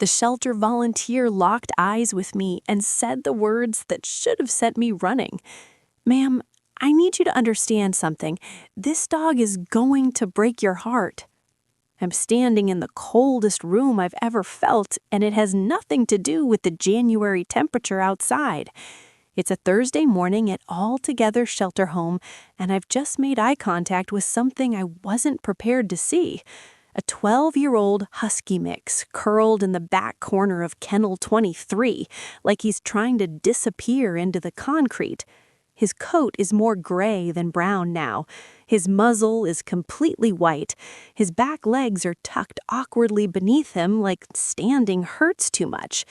The shelter volunteer locked eyes with me and said the words that should have sent me running. "Ma'am, I need you to understand something. This dog is going to break your heart." I'm standing in the coldest room I've ever felt, and it has nothing to do with the January temperature outside. It's a Thursday morning at All Together Shelter Home, and I've just made eye contact with something I wasn't prepared to see. A 12-year-old husky mix curled in the back corner of kennel 23, like he's trying to disappear into the concrete. His coat is more gray than brown now. His muzzle is completely white. His back legs are tucked awkwardly beneath him like standing hurts too much.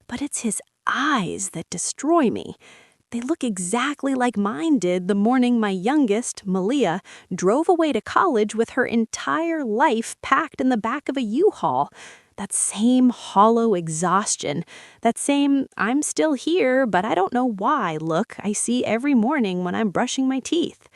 But it's his eyes that destroy me. They look exactly like mine did the morning my youngest, Malia, drove away to college with her entire life packed in the back of a U-Haul. That same hollow exhaustion, that same "I'm still here, but I don't know why" look I see every morning when I'm brushing my teeth.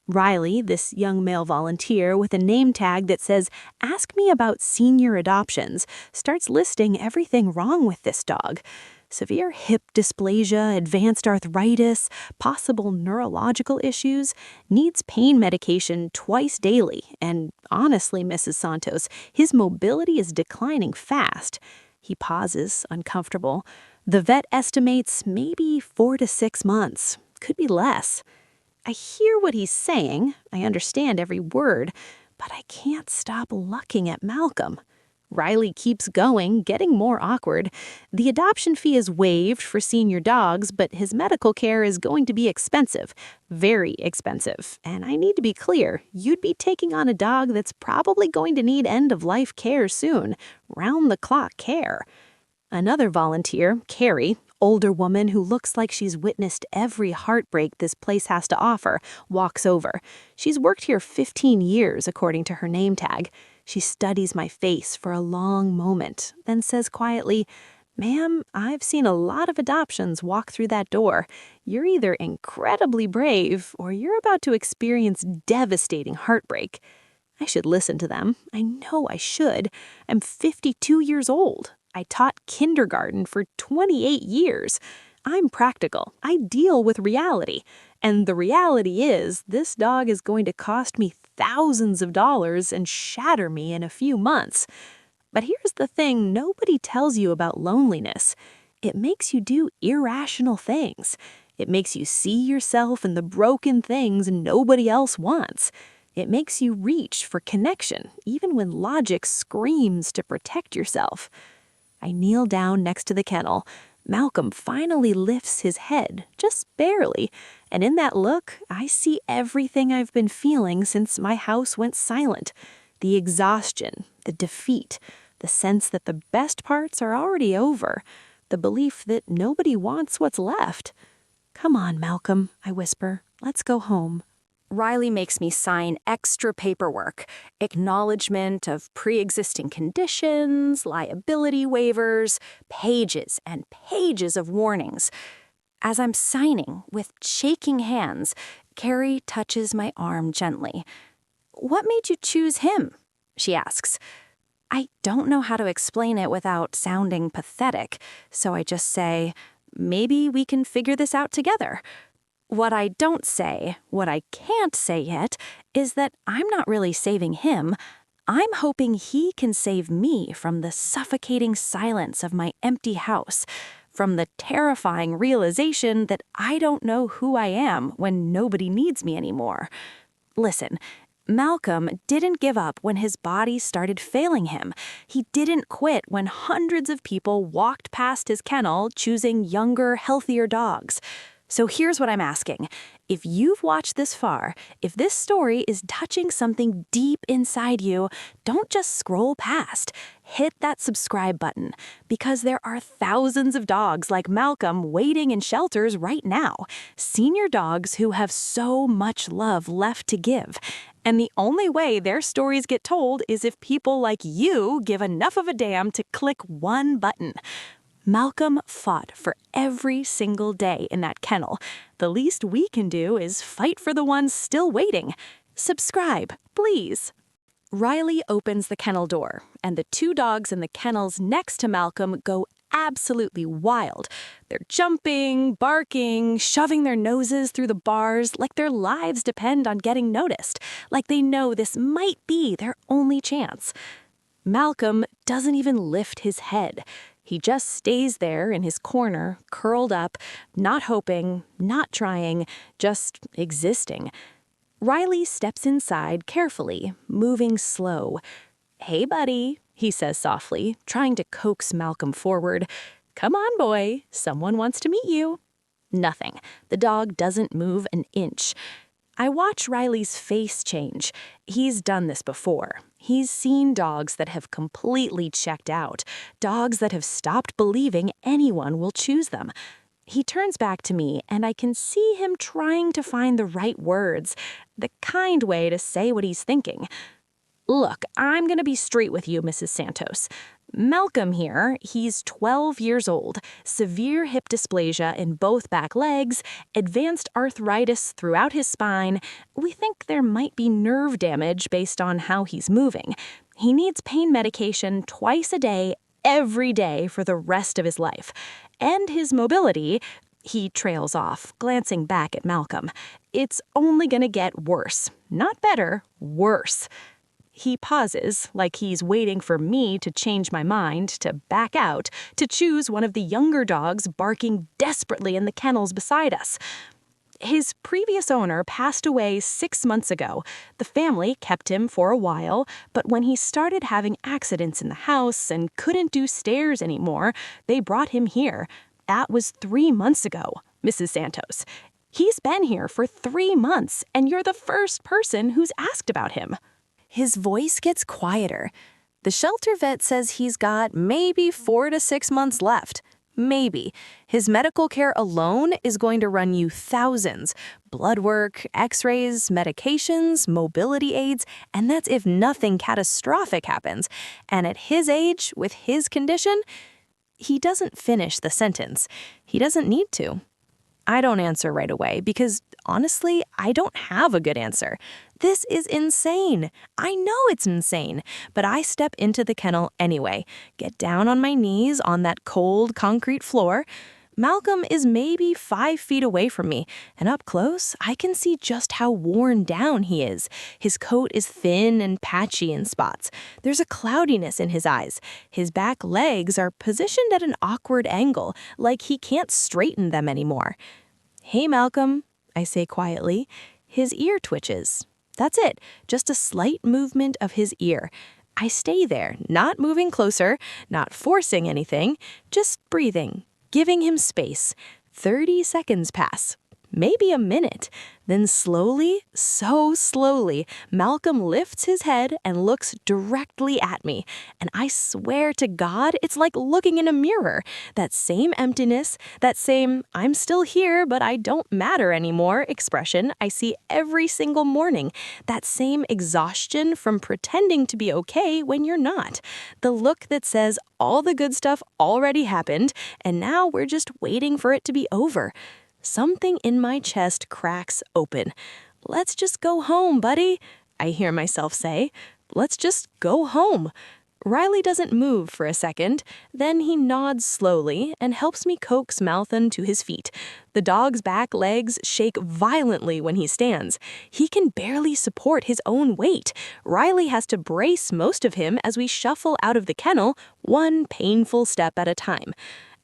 Riley, this young male volunteer with a name tag that says, "Ask me about senior adoptions," starts listing everything wrong with this dog. Severe hip dysplasia, advanced arthritis, possible neurological issues, needs pain medication twice daily, and honestly, Mrs. Santos, his mobility is declining fast. He pauses, uncomfortable. The vet estimates maybe 4 to 6 months, could be less. I hear what he's saying, I understand every word, but I can't stop looking at Malcolm. Riley keeps going, getting more awkward. The adoption fee is waived for senior dogs, but his medical care is going to be expensive, very expensive. And I need to be clear, you'd be taking on a dog that's probably going to need end-of-life care soon, round-the-clock care. Another volunteer, Carrie, older woman who looks like she's witnessed every heartbreak this place has to offer, walks over. She's worked here 15 years, according to her name tag. She studies my face for a long moment, then says quietly, "Ma'am, I've seen a lot of adoptions walk through that door. You're either incredibly brave or you're about to experience devastating heartbreak." I should listen to them. I know I should. I'm 52 years old. I taught kindergarten for 28 years. I'm practical. I deal with reality. And the reality is, this dog is going to cost me thousands of dollars and shatter me in a few months. But here's the thing nobody tells you about loneliness. It makes you do irrational things. It makes you see yourself in the broken things nobody else wants. It makes you reach for connection, even when logic screams to protect yourself. I kneel down next to the kennel. Malcolm finally lifts his head, just barely, and in that look, I see everything I've been feeling since my house went silent. The exhaustion, the defeat, the sense that the best parts are already over, the belief that nobody wants what's left. "Come on, Malcolm," I whisper. "Let's go home." Riley makes me sign extra paperwork, acknowledgement of pre-existing conditions, liability waivers, pages and pages of warnings. As I'm signing, with shaking hands, Carrie touches my arm gently. "What made you choose him?" she asks. I don't know how to explain it without sounding pathetic, so I just say, "Maybe we can figure this out together." What I don't say, what I can't say yet, is that I'm not really saving him. I'm hoping he can save me from the suffocating silence of my empty house, from the terrifying realization that I don't know who I am when nobody needs me anymore. Listen, Malcolm didn't give up when his body started failing him. He didn't quit when hundreds of people walked past his kennel choosing younger, healthier dogs. So here's what I'm asking. If you've watched this far, if this story is touching something deep inside you, don't just scroll past. Hit that subscribe button, because there are thousands of dogs like Malcolm waiting in shelters right now. Senior dogs who have so much love left to give. And the only way their stories get told is if people like you give enough of a damn to click one button. Malcolm fought for every single day in that kennel. The least we can do is fight for the ones still waiting. Subscribe, please. Riley opens the kennel door, and the two dogs in the kennels next to Malcolm go absolutely wild. They're jumping, barking, shoving their noses through the bars like their lives depend on getting noticed, like they know this might be their only chance. Malcolm doesn't even lift his head. He just stays there in his corner, curled up, not hoping, not trying, just existing. Riley steps inside carefully, moving slow. "Hey, buddy," he says softly, trying to coax Malcolm forward. "Come on, boy. Someone wants to meet you." Nothing. The dog doesn't move an inch. I watch Riley's face change. He's done this before. He's seen dogs that have completely checked out, dogs that have stopped believing anyone will choose them. He turns back to me, and I can see him trying to find the right words, the kind way to say what he's thinking. "Look, I'm going to be straight with you, Mrs. Santos. Malcolm here, he's 12 years old, severe hip dysplasia in both back legs, advanced arthritis throughout his spine. We think there might be nerve damage based on how he's moving. He needs pain medication twice a day, every day for the rest of his life. And his mobility," he trails off, glancing back at Malcolm, "it's only going to get worse. Not better, worse." He pauses, like he's waiting for me to change my mind, to back out, to choose one of the younger dogs barking desperately in the kennels beside us. His previous owner passed away 6 months ago. The family kept him for a while, but when he started having accidents in the house and couldn't do stairs anymore, they brought him here. That was 3 months ago, Mrs. Santos. He's been here for 3 months, and you're the first person who's asked about him. His voice gets quieter. The shelter vet says he's got maybe 4 to 6 months left. Maybe. His medical care alone is going to run you thousands. Blood work, x-rays, medications, mobility aids, and that's if nothing catastrophic happens. And at his age, with his condition, he doesn't finish the sentence. He doesn't need to. I don't answer right away because, honestly, I don't have a good answer. This is insane. I know it's insane, but I step into the kennel anyway, get down on my knees on that cold concrete floor. Malcolm is maybe 5 feet away from me, and up close, I can see just how worn down he is. His coat is thin and patchy in spots. There's a cloudiness in his eyes. His back legs are positioned at an awkward angle, like he can't straighten them anymore. "Hey, Malcolm," I say quietly. His ear twitches. That's it, just a slight movement of his ear. I stay there, not moving closer, not forcing anything, just breathing, giving him space. 30 seconds pass, maybe a minute. Then slowly, so slowly, Malcolm lifts his head and looks directly at me. And I swear to God, it's like looking in a mirror. That same emptiness, that same "I'm still here, but I don't matter anymore" expression I see every single morning. That same exhaustion from pretending to be okay when you're not. The look that says all the good stuff already happened, and now we're just waiting for it to be over. Something in my chest cracks open. "Let's just go home, buddy," I hear myself say. "Let's just go home." Riley doesn't move for a second. Then he nods slowly and helps me coax Malcolm to his feet. The dog's back legs shake violently when he stands. He can barely support his own weight. Riley has to brace most of him as we shuffle out of the kennel, one painful step at a time.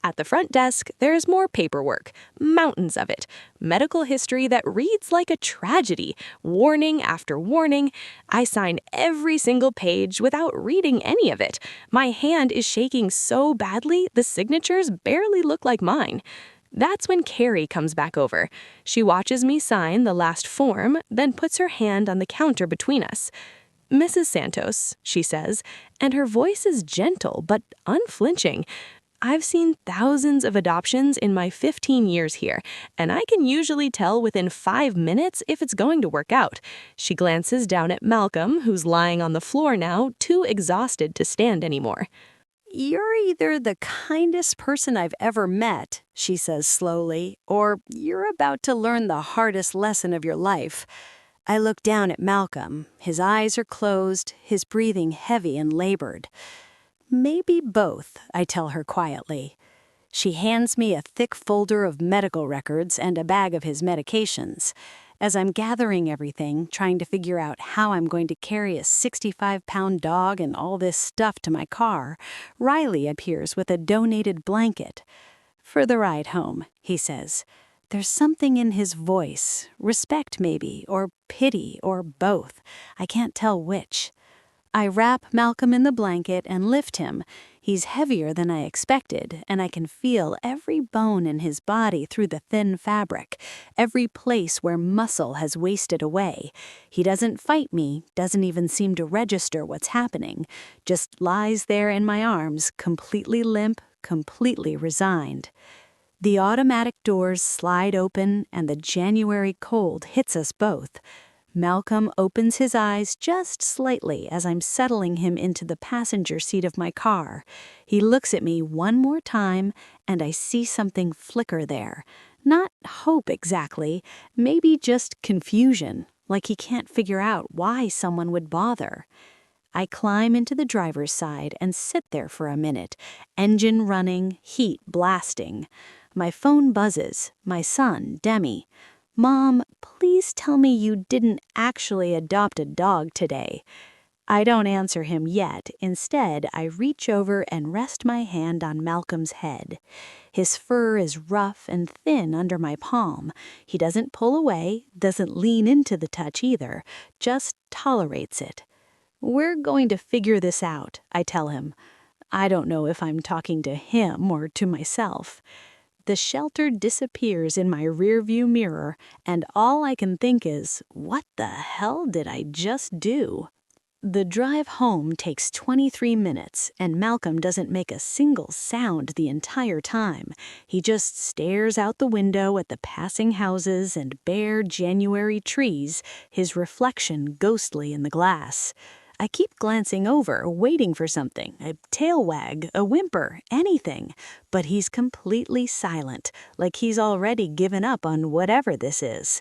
At the front desk, there's more paperwork, mountains of it, medical history that reads like a tragedy, warning after warning. I sign every single page without reading any of it. My hand is shaking so badly, the signatures barely look like mine. That's when Carrie comes back over. She watches me sign the last form, then puts her hand on the counter between us. "Mrs. Santos," she says, and her voice is gentle but unflinching. "I've seen thousands of adoptions in my 15 years here, and I can usually tell within 5 minutes if it's going to work out." She glances down at Malcolm, who's lying on the floor now, too exhausted to stand anymore. "You're either the kindest person I've ever met," she says slowly, "or you're about to learn the hardest lesson of your life. I look down at Malcolm. His eyes are closed, his breathing heavy and labored. Maybe both, I tell her quietly. She hands me a thick folder of medical records and a bag of his medications. As I'm gathering everything, trying to figure out how I'm going to carry a 65-pound dog and all this stuff to my car, Riley appears with a donated blanket. For the ride home, he says. There's something in his voice, respect maybe, or pity, or both. I can't tell which. I wrap Malcolm in the blanket and lift him. He's heavier than I expected, and I can feel every bone in his body through the thin fabric, every place where muscle has wasted away. He doesn't fight me, doesn't even seem to register what's happening, just lies there in my arms, completely limp, completely resigned. The automatic doors slide open, and the January cold hits us both. Malcolm opens his eyes just slightly as I'm settling him into the passenger seat of my car. He looks at me one more time, and I see something flicker there. Not hope exactly, maybe just confusion, like he can't figure out why someone would bother. I climb into the driver's side and sit there for a minute, engine running, heat blasting. My phone buzzes, my son, Demi. Mom, please tell me you didn't actually adopt a dog today. I don't answer him yet. Instead, I reach over and rest my hand on Malcolm's head. His fur is rough and thin under my palm. He doesn't pull away, doesn't lean into the touch either, just tolerates it. We're going to figure this out, I tell him. I don't know if I'm talking to him or to myself. The shelter disappears in my rearview mirror, and all I can think is, what the hell did I just do? The drive home takes 23 minutes, and Malcolm doesn't make a single sound the entire time. He just stares out the window at the passing houses and bare January trees, his reflection ghostly in the glass. I keep glancing over, waiting for something, a tail wag, a whimper, anything, but he's completely silent, like he's already given up on whatever this is.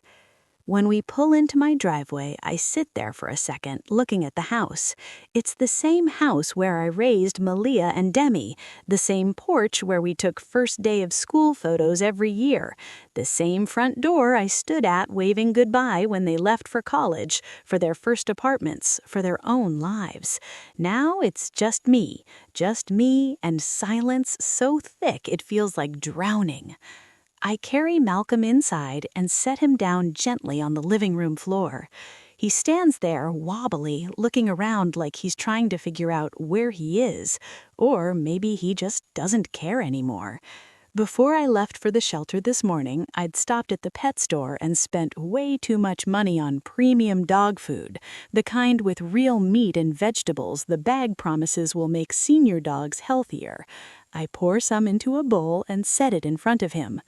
When we pull into my driveway, I sit there for a second, looking at the house. It's the same house where I raised Malia and Demi, the same porch where we took first day of school photos every year, the same front door I stood at waving goodbye when they left for college, for their first apartments, for their own lives. Now it's just me and silence so thick it feels like drowning. I carry Malcolm inside and set him down gently on the living room floor. He stands there, wobbly, looking around like he's trying to figure out where he is, or maybe he just doesn't care anymore. Before I left for the shelter this morning, I'd stopped at the pet store and spent way too much money on premium dog food, the kind with real meat and vegetables the bag promises will make senior dogs healthier. I pour some into a bowl and set it in front of him.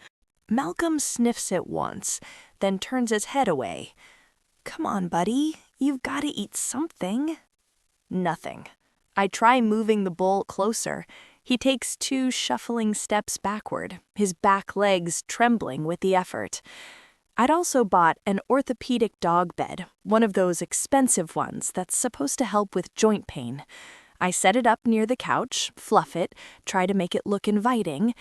Malcolm sniffs it once, then turns his head away. Come on, buddy. You've got to eat something. Nothing. I try moving the bowl closer. He takes 2 shuffling steps backward, his back legs trembling with the effort. I'd also bought an orthopedic dog bed, one of those expensive ones that's supposed to help with joint pain. I set it up near the couch, fluff it, try to make it look inviting.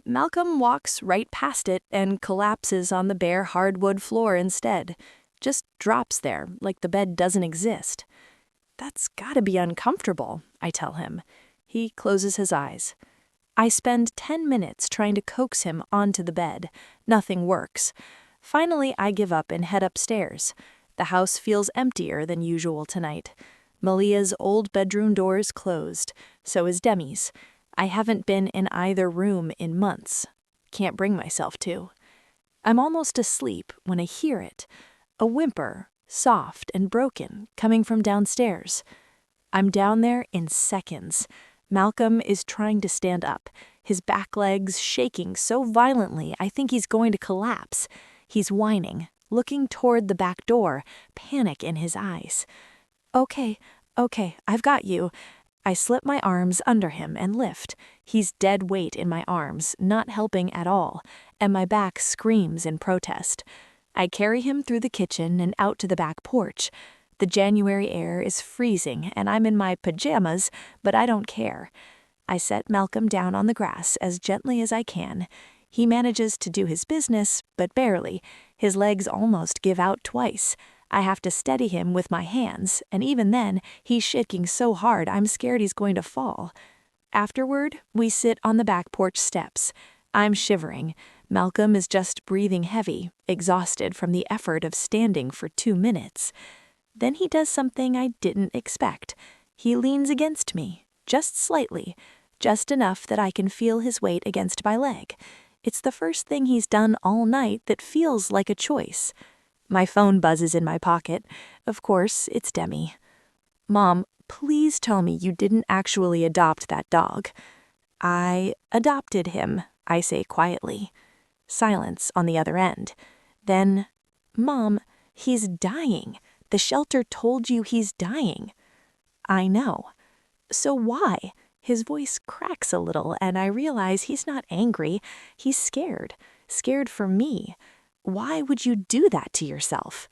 Malcolm walks right past it and collapses on the bare hardwood floor instead. Just drops there, like the bed doesn't exist. That's gotta be uncomfortable, I tell him. He closes his eyes. I spend 10 minutes trying to coax him onto the bed. Nothing works. Finally, I give up and head upstairs. The house feels emptier than usual tonight. Malia's old bedroom door is closed. So is Demi's. I haven't been in either room in months. Can't bring myself to. I'm almost asleep when I hear it. A whimper, soft and broken, coming from downstairs. I'm down there in seconds. Malcolm is trying to stand up, his back legs shaking so violently I think he's going to collapse. He's whining, looking toward the back door, panic in his eyes. Okay, I've got you. I slip my arms under him and lift. He's dead weight in my arms, not helping at all, and my back screams in protest. I carry him through the kitchen and out to the back porch. The January air is freezing and I'm in my pajamas, but I don't care. I set Malcolm down on the grass as gently as I can. He manages to do his business, but barely. His legs almost give out twice. I have to steady him with my hands, and even then, he's shaking so hard I'm scared he's going to fall. Afterward, we sit on the back porch steps. I'm shivering. Malcolm is just breathing heavy, exhausted from the effort of standing for 2 minutes. Then he does something I didn't expect. He leans against me, just slightly, just enough that I can feel his weight against my leg. It's the first thing he's done all night that feels like a choice. My phone buzzes in my pocket. Of course, it's Demi. "Mom, please tell me you didn't actually adopt that dog." "I adopted him," I say quietly. Silence on the other end. Then, "Mom, he's dying. The shelter told you he's dying." "I know." "So why?" His voice cracks a little, and I realize he's not angry. He's scared. Scared for me. Why would you do that to yourself?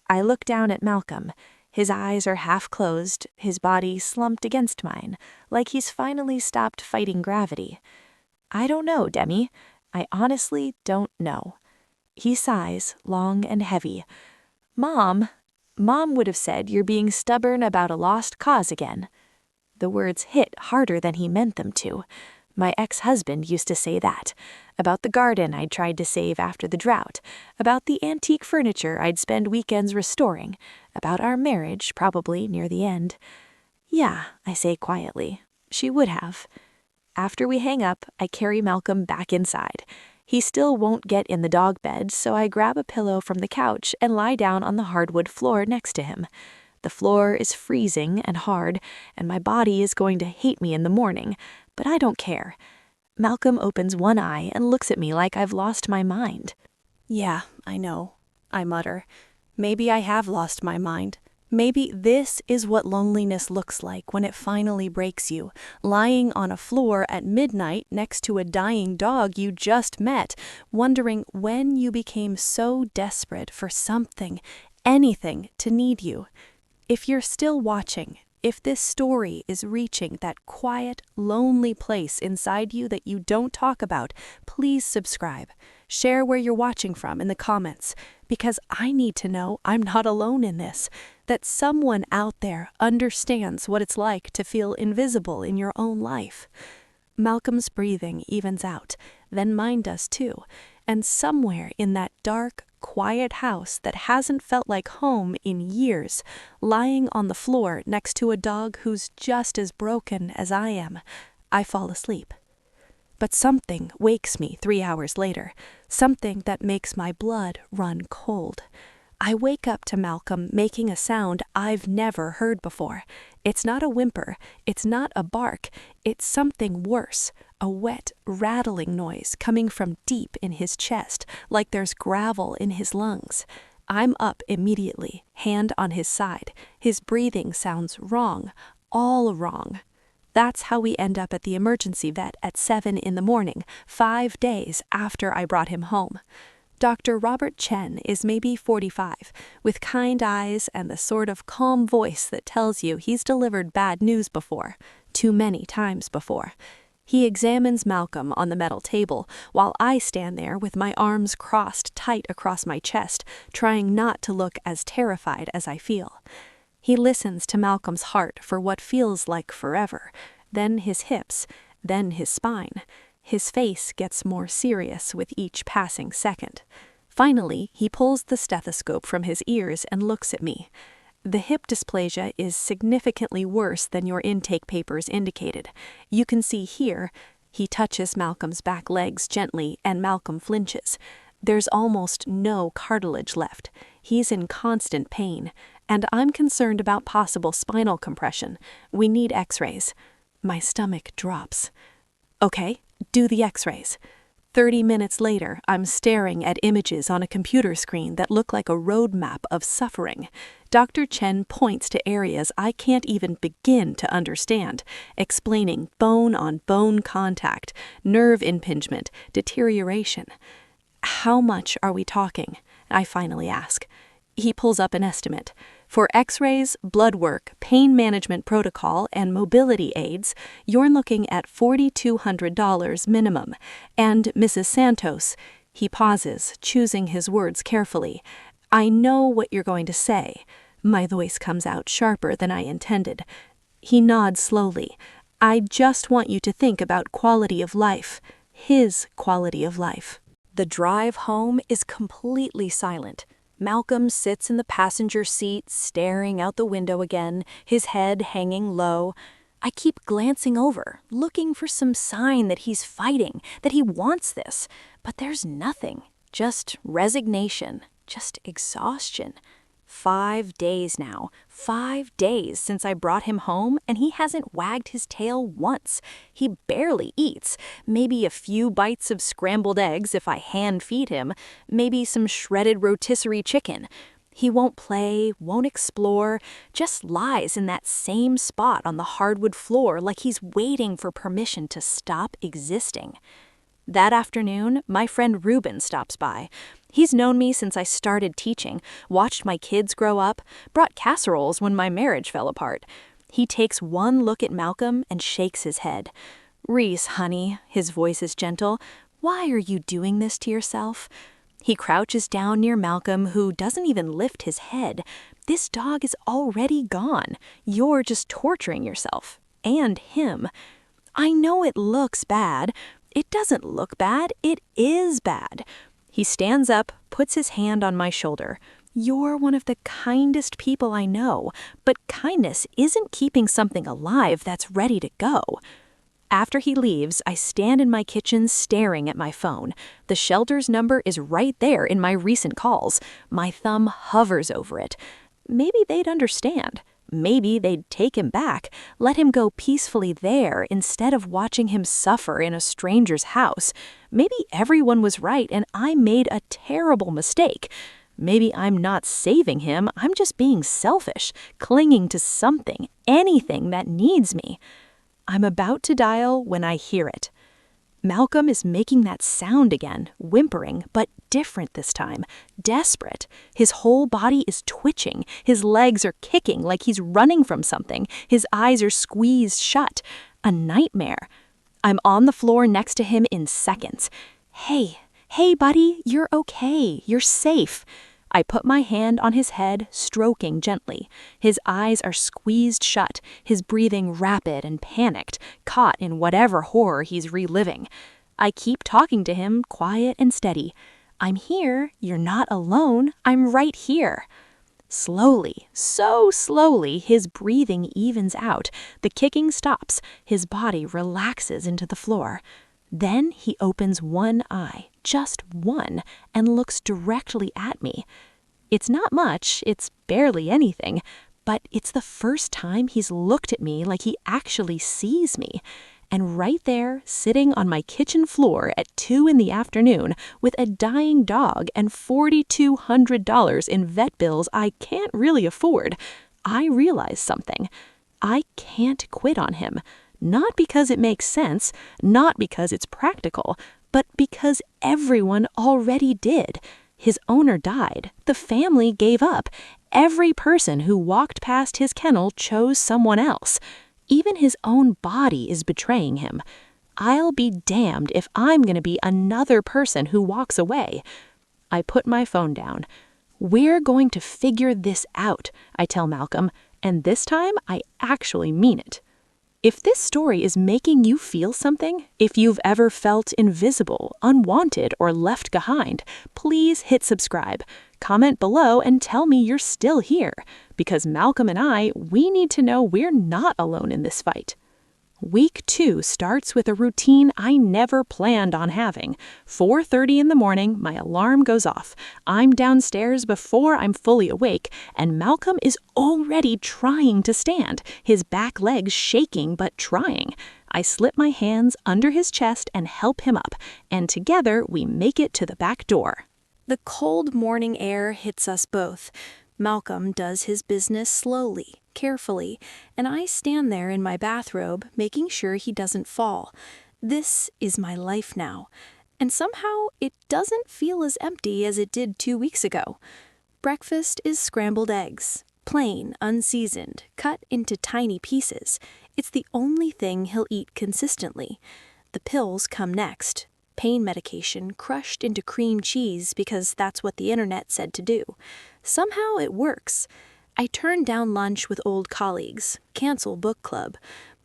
I look down at Malcolm. His eyes are half closed, his body slumped against mine, like he's finally stopped fighting gravity. "I don't know, Demi. I honestly don't know." He sighs, long and heavy. Mom would have said you're being stubborn about a lost cause again." The words hit harder than he meant them to. My ex-husband used to say that. About the garden I'd tried to save after the drought. About the antique furniture I'd spend weekends restoring. About our marriage, probably near the end. "Yeah," I say quietly. She would have. After we hang up, I carry Malcolm back inside. He still won't get in the dog bed, so I grab a pillow from the couch and lie down on the hardwood floor next to him. The floor is freezing and hard, and my body is going to hate me in the morning, but I don't care. Malcolm opens one eye and looks at me like I've lost my mind. "Yeah, I know," I mutter. "Maybe I have lost my mind. Maybe this is what loneliness looks like when it finally breaks you, lying on a floor at midnight next to a dying dog you just met, wondering when you became so desperate for something, anything, to need you. If you're still watching, if this story is reaching that quiet, lonely place inside you that you don't talk about, please subscribe. Share where you're watching from in the comments, because I need to know I'm not alone in this, that someone out there understands what it's like to feel invisible in your own life. Malcolm's breathing evens out, then mine does too, and somewhere in that dark, quiet house that hasn't felt like home in years, lying on the floor next to a dog who's just as broken as I am, I fall asleep. But something wakes me 3 hours later, something that makes my blood run cold. I wake up to Malcolm making a sound I've never heard before. It's not a whimper, it's not a bark, it's something worse, a wet, rattling noise coming from deep in his chest, like there's gravel in his lungs. I'm up immediately, hand on his side. His breathing sounds wrong, all wrong. That's how we end up at the emergency vet at 7 in the morning, 5 days after I brought him home. Dr. Robert Chen is maybe 45, with kind eyes and the sort of calm voice that tells you he's delivered bad news before, too many times before. He examines Malcolm on the metal table, while I stand there with my arms crossed tight across my chest, trying not to look as terrified as I feel. He listens to Malcolm's heart for what feels like forever, then his hips, then his spine. His face gets more serious with each passing second. Finally, he pulls the stethoscope from his ears and looks at me. The hip dysplasia is significantly worse than your intake papers indicated. You can see here, he touches Malcolm's back legs gently and Malcolm flinches. There's almost no cartilage left. He's in constant pain, and I'm concerned about possible spinal compression. We need x-rays. My stomach drops. Okay, do the x-rays. 30 minutes later, I'm staring at images on a computer screen that look like a roadmap of suffering. Dr. Chen points to areas I can't even begin to understand, explaining bone-on-bone contact, nerve impingement, deterioration. How much are we talking? I finally ask. He pulls up an estimate. For x-rays, blood work, pain management protocol, and mobility aids, you're looking at $4,200 minimum. And Mrs. Santos, he pauses, choosing his words carefully. I know what you're going to say. My voice comes out sharper than I intended. He nods slowly. I just want you to think about quality of life. His quality of life. The drive home is completely silent. Malcolm sits in the passenger seat, staring out the window again, his head hanging low. I keep glancing over, looking for some sign that he's fighting, that he wants this. But there's nothing. Just resignation, just exhaustion. 5 days now, 5 days since I brought him home, and he hasn't wagged his tail once. He barely eats. Maybe a few bites of scrambled eggs if I hand feed him, maybe some shredded rotisserie chicken. He won't play, won't explore, just lies in that same spot on the hardwood floor like he's waiting for permission to stop existing. That afternoon, my friend Ruben stops by. He's known me since I started teaching, watched my kids grow up, brought casseroles when my marriage fell apart. He takes one look at Malcolm and shakes his head. "Reese, honey," his voice is gentle, "why are you doing this to yourself?" He crouches down near Malcolm, who doesn't even lift his head. "This dog is already gone. You're just torturing yourself. And him. I know it looks bad. It doesn't look bad. It is bad." He stands up, puts his hand on my shoulder. "You're one of the kindest people I know, but kindness isn't keeping something alive that's ready to go." After he leaves, I stand in my kitchen staring at my phone. The shelter's number is right there in my recent calls. My thumb hovers over it. Maybe they'd understand. Maybe they'd take him back, let him go peacefully there instead of watching him suffer in a stranger's house. Maybe everyone was right and I made a terrible mistake. Maybe I'm not saving him, I'm just being selfish, clinging to something, anything that needs me. I'm about to dial when I hear it. Malcolm is making that sound again, whimpering, but different this time, desperate. His whole body is twitching, his legs are kicking like he's running from something, his eyes are squeezed shut. A nightmare. I'm on the floor next to him in seconds. Hey, buddy, you're okay, you're safe." I put my hand on his head, stroking gently. His eyes are squeezed shut, his breathing rapid and panicked, caught in whatever horror he's reliving. I keep talking to him, quiet and steady. "I'm here, you're not alone, I'm right here." Slowly, so slowly, his breathing evens out, the kicking stops, his body relaxes into the floor. Then he opens one eye, just one, and looks directly at me. It's not much, it's barely anything, but it's the first time he's looked at me like he actually sees me. And right there, sitting on my kitchen floor at 2 in the afternoon with a dying dog and $4,200 in vet bills I can't really afford, I realize something. I can't quit on him. Not because it makes sense, not because it's practical, but because everyone already did. His owner died. The family gave up. Every person who walked past his kennel chose someone else. Even his own body is betraying him. I'll be damned if I'm going to be another person who walks away. I put my phone down. "We're going to figure this out," I tell Malcolm, and this time I actually mean it. If this story is making you feel something, if you've ever felt invisible, unwanted, or left behind, please hit subscribe. Comment below and tell me you're still here, because Malcolm and we need to know we're not alone in this fight. Week 2 starts with a routine I never planned on having. 4:30 in the morning, my alarm goes off. I'm downstairs before I'm fully awake, and Malcolm is already trying to stand, his back legs shaking but trying. I slip my hands under his chest and help him up, and together we make it to the back door. The cold morning air hits us both. Malcolm does his business slowly, carefully, and I stand there in my bathrobe, making sure he doesn't fall. This is my life now. And somehow, it doesn't feel as empty as it did 2 weeks ago. Breakfast is scrambled eggs, plain, unseasoned, cut into tiny pieces. It's the only thing he'll eat consistently. The pills come next. Pain medication crushed into cream cheese because that's what the internet said to do. Somehow it works. I turn down lunch with old colleagues, cancel book club.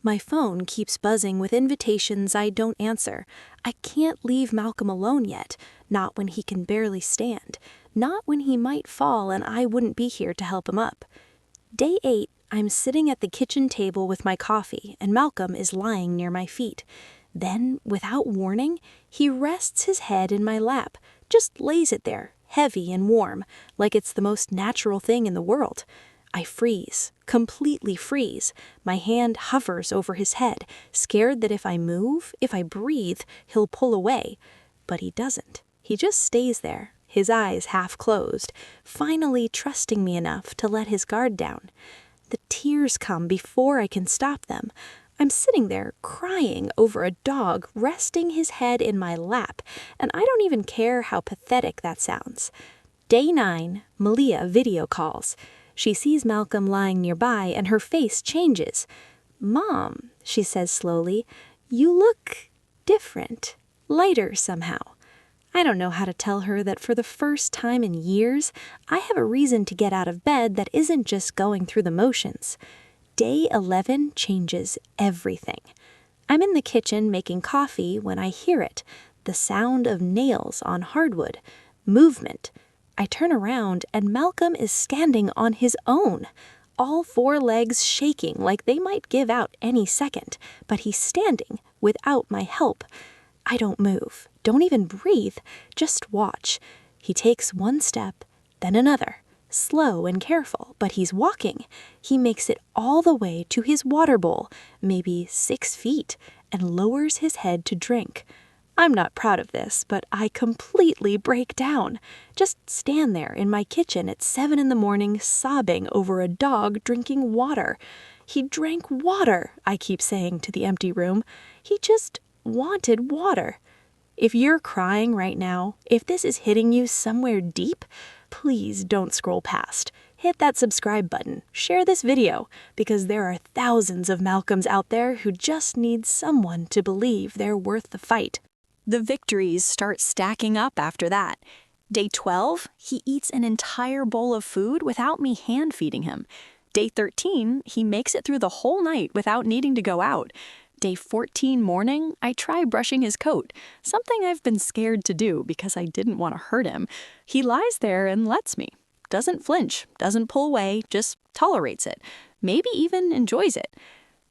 My phone keeps buzzing with invitations I don't answer. I can't leave Malcolm alone yet, not when he can barely stand, not when he might fall and I wouldn't be here to help him up. Day 8, I'm sitting at the kitchen table with my coffee, and Malcolm is lying near my feet. Then, without warning, he rests his head in my lap, just lays it there, heavy and warm, like it's the most natural thing in the world. I freeze, completely freeze. My hand hovers over his head, scared that if I move, if I breathe, he'll pull away. But he doesn't. He just stays there, his eyes half closed, finally trusting me enough to let his guard down. The tears come before I can stop them. I'm sitting there crying over a dog resting his head in my lap, and I don't even care how pathetic that sounds. Day 9, Malia video calls. She sees Malcolm lying nearby and her face changes. "Mom," she says slowly, "you look different, lighter somehow." I don't know how to tell her that for the first time in years, I have a reason to get out of bed that isn't just going through the motions. Day 11 changes everything. I'm in the kitchen making coffee when I hear it, the sound of nails on hardwood, movement. I turn around and Malcolm is standing on his own, all 4 legs shaking like they might give out any second, but he's standing without my help. I don't move, don't even breathe, just watch. He takes 1 step, then another, slow and careful, but he's walking. He makes it all the way to his water bowl, maybe 6 feet, and lowers his head to drink. I'm not proud of this, but I completely break down. Just stand there in my kitchen at 7 in the morning sobbing over a dog drinking water. He drank water, I keep saying to the empty room. He just wanted water. If you're crying right now, if this is hitting you somewhere deep, please don't scroll past. Hit that subscribe button, share this video, because there are thousands of Malcolms out there who just need someone to believe they're worth the fight. The victories start stacking up after that. Day 12, he eats an entire bowl of food without me hand-feeding him. Day 13, he makes it through the whole night without needing to go out. Day 14 morning, I try brushing his coat, something I've been scared to do because I didn't want to hurt him. He lies there and lets me. Doesn't flinch, doesn't pull away, just tolerates it. Maybe even enjoys it.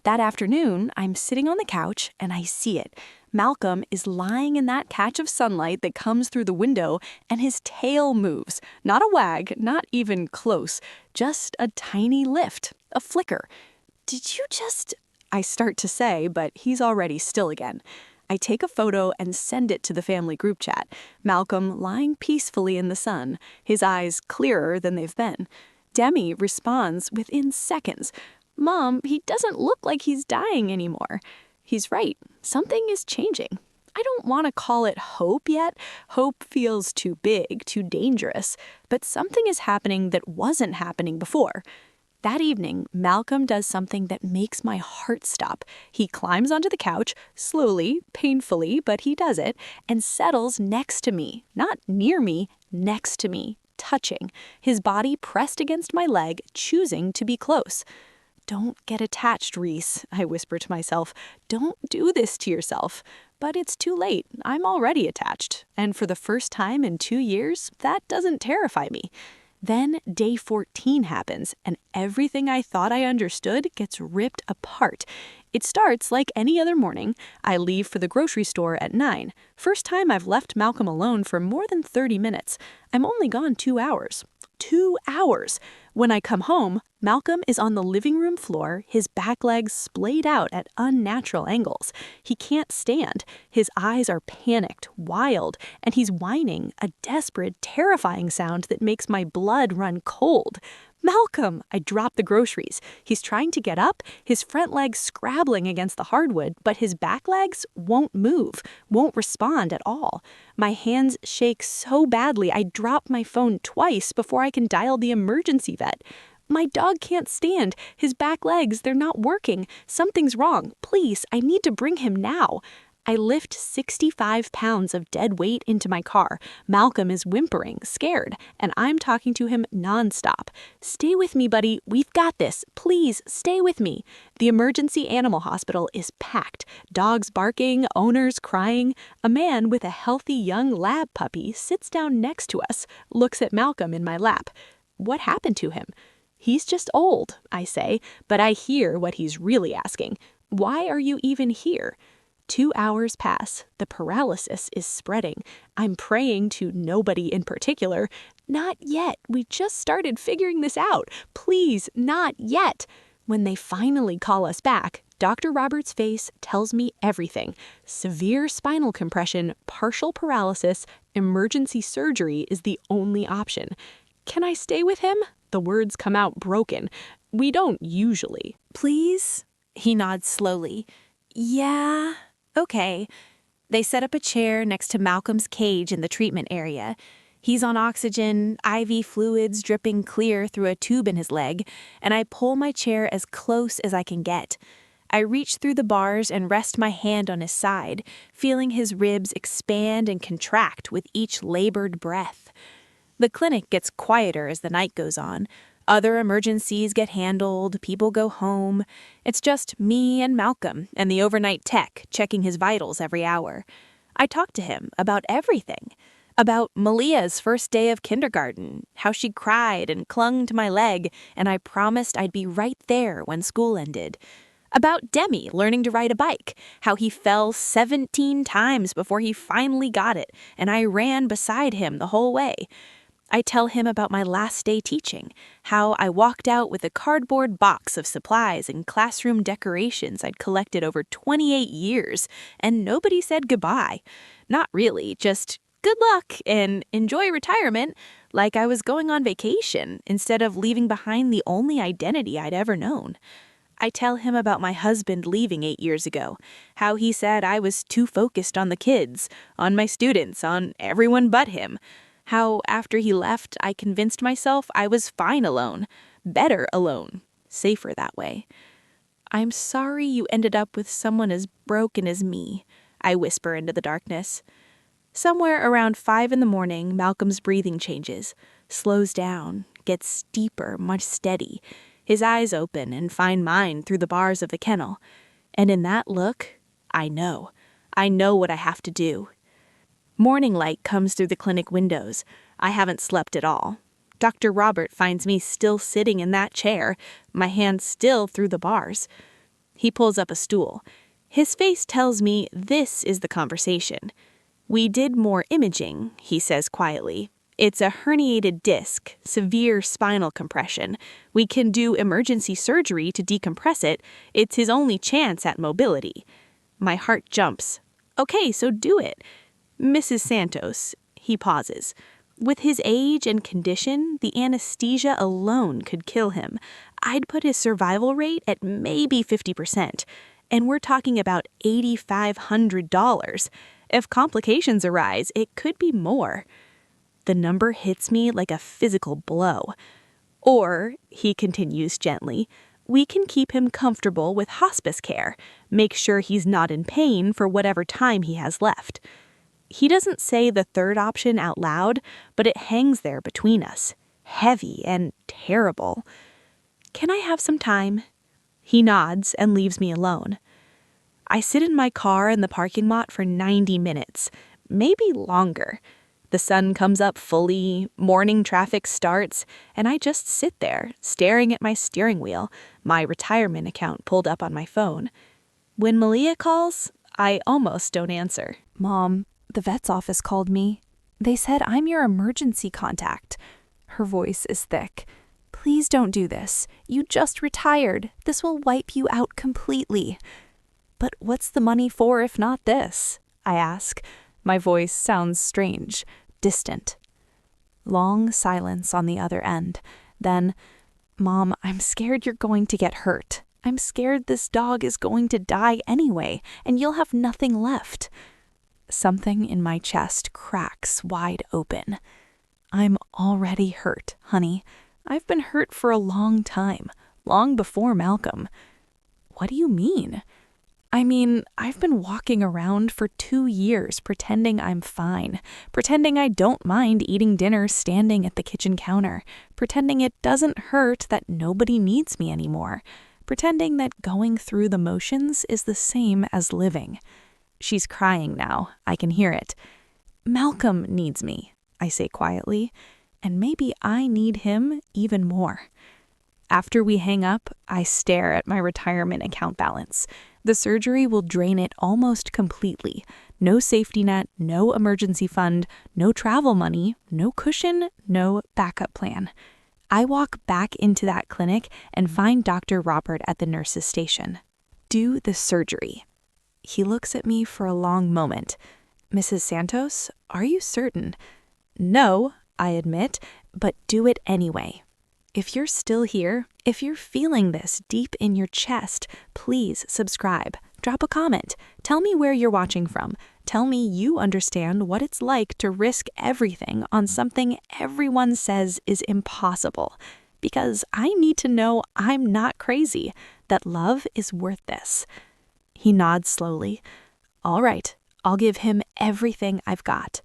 That afternoon, I'm sitting on the couch and I see it. Malcolm is lying in that patch of sunlight that comes through the window, and his tail moves. Not a wag, not even close, just a tiny lift, a flicker. "Did you just—" I start to say, but he's already still again. I take a photo and send it to the family group chat. Malcolm lying peacefully in the sun, his eyes clearer than they've been. Demi responds within seconds. "Mom, he doesn't look like he's dying anymore." He's right. Something is changing. I don't want to call it hope yet. Hope feels too big, too dangerous. But something is happening that wasn't happening before. That evening, Malcolm does something that makes my heart stop. He climbs onto the couch, slowly, painfully, but he does it, and settles next to me. Not near me, next to me, touching. His body pressed against my leg, choosing to be close. "Don't get attached, Reese," I whisper to myself. "Don't do this to yourself." But it's too late. I'm already attached. And for the first time in 2 years, that doesn't terrify me. Then day 14 happens, and everything I thought I understood gets ripped apart. It starts like any other morning. I leave for the grocery store at 9. First time I've left Malcolm alone for more than 30 minutes. I'm only gone 2 hours. 2 hours! When I come home, Malcolm is on the living room floor, his back legs splayed out at unnatural angles. He can't stand. His eyes are panicked, wild, and he's whining, a desperate, terrifying sound that makes my blood run cold. Malcolm! I drop the groceries. He's trying to get up, his front legs scrabbling against the hardwood, but his back legs won't move, won't respond at all. My hands shake so badly I drop my phone twice before I can dial the emergency vet. My dog can't stand. His back legs, they're not working. Something's wrong. Please, I need to bring him now. I lift 65 pounds of dead weight into my car. Malcolm is whimpering, scared, and I'm talking to him nonstop. Stay with me, buddy. We've got this. Please, stay with me. The emergency animal hospital is packed. Dogs barking, owners crying. A man with a healthy young lab puppy sits down next to us, looks at Malcolm in my lap. What happened to him? He's just old, I say, but I hear what he's really asking. Why are you even here? 2 hours pass. The paralysis is spreading. I'm praying to nobody in particular. Not yet. We just started figuring this out. Please, not yet. When they finally call us back, Dr. Roberts' face tells me everything. Severe spinal compression, partial paralysis, emergency surgery is the only option. Can I stay with him? The words come out broken. We don't usually. Please? He nods slowly. Yeah, okay. They set up a chair next to Malcolm's cage in the treatment area. He's on oxygen, IV fluids dripping clear through a tube in his leg, and I pull my chair as close as I can get. I reach through the bars and rest my hand on his side, feeling his ribs expand and contract with each labored breath. The clinic gets quieter as the night goes on. Other emergencies get handled, people go home. It's just me and Malcolm and the overnight tech checking his vitals every hour. I talk to him about everything. About Malia's first day of kindergarten, how she cried and clung to my leg, and I promised I'd be right there when school ended. About Demi learning to ride a bike, how he fell 17 times before he finally got it, and I ran beside him the whole way. I tell him about my last day teaching, how I walked out with a cardboard box of supplies and classroom decorations I'd collected over 28 years, and nobody said goodbye. Not really, just good luck and enjoy retirement, like I was going on vacation instead of leaving behind the only identity I'd ever known. I tell him about my husband leaving 8 years ago, how he said I was too focused on the kids, on my students, on everyone but him. How, after he left, I convinced myself I was fine alone, better alone, safer that way. I'm sorry you ended up with someone as broken as me, I whisper into the darkness. Somewhere around 5 a.m, Malcolm's breathing changes, slows down, gets deeper, much steady. His eyes open and find mine through the bars of the kennel. And in that look, I know. I know what I have to do. Morning light comes through the clinic windows. I haven't slept at all. Dr. Robert finds me still sitting in that chair, my hand still through the bars. He pulls up a stool. His face tells me this is the conversation. We did more imaging, he says quietly. It's a herniated disc, severe spinal compression. We can do emergency surgery to decompress it. It's his only chance at mobility. My heart jumps. Okay, so do it. Mrs. Santos, he pauses. With his age and condition, the anesthesia alone could kill him. I'd put his survival rate at maybe 50%. And we're talking about $8,500. If complications arise, it could be more. The number hits me like a physical blow. Or, he continues gently, we can keep him comfortable with hospice care, make sure he's not in pain for whatever time he has left. He doesn't say the third option out loud, but it hangs there between us, heavy and terrible. Can I have some time? He nods and leaves me alone. I sit in my car in the parking lot for 90 minutes, maybe longer. The sun comes up fully, morning traffic starts, and I just sit there, staring at my steering wheel, my retirement account pulled up on my phone. When Malia calls, I almost don't answer. Mom, the vet's office called me. They said I'm your emergency contact. Her voice is thick. Please don't do this. You just retired. This will wipe you out completely. But what's the money for if not this? I ask. My voice sounds strange, distant. Long silence on the other end. Then, Mom, I'm scared you're going to get hurt. I'm scared this dog is going to die anyway, and you'll have nothing left. Something in my chest cracks wide open. I'm already hurt, honey. I've been hurt for a long time, long before Malcolm. What do you mean? I mean, I've been walking around for 2 years pretending I'm fine, pretending I don't mind eating dinner standing at the kitchen counter, pretending it doesn't hurt that nobody needs me anymore, pretending that going through the motions is the same as living. She's crying now. I can hear it. Malcolm needs me, I say quietly, and maybe I need him even more. After we hang up, I stare at my retirement account balance. The surgery will drain it almost completely. No safety net, no emergency fund, no travel money, no cushion, no backup plan. I walk back into that clinic and find Dr. Robert at the nurse's station. Do the surgery. He looks at me for a long moment. Mrs. Santos, are you certain? No, I admit, but do it anyway. If you're still here, if you're feeling this deep in your chest, please subscribe. Drop a comment. Tell me where you're watching from. Tell me you understand what it's like to risk everything on something everyone says is impossible. Because I need to know I'm not crazy, that love is worth this. He nods slowly. All right, I'll give him everything I've got.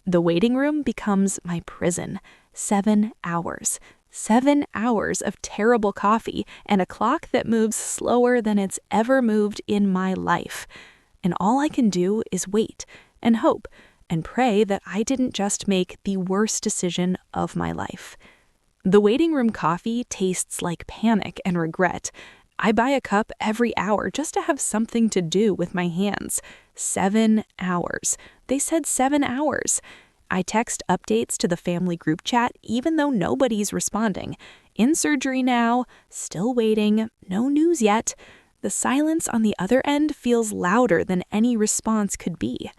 The waiting room becomes my prison. 7 hours. 7 hours of terrible coffee and a clock that moves slower than it's ever moved in my life. And all I can do is wait and hope and pray that I didn't just make the worst decision of my life. The waiting room coffee tastes like panic and regret. I buy a cup every hour just to have something to do with my hands. 7 hours. They said 7 hours. I text updates to the family group chat even though nobody's responding. In surgery now, still waiting, no news yet. The silence on the other end feels louder than any response could be.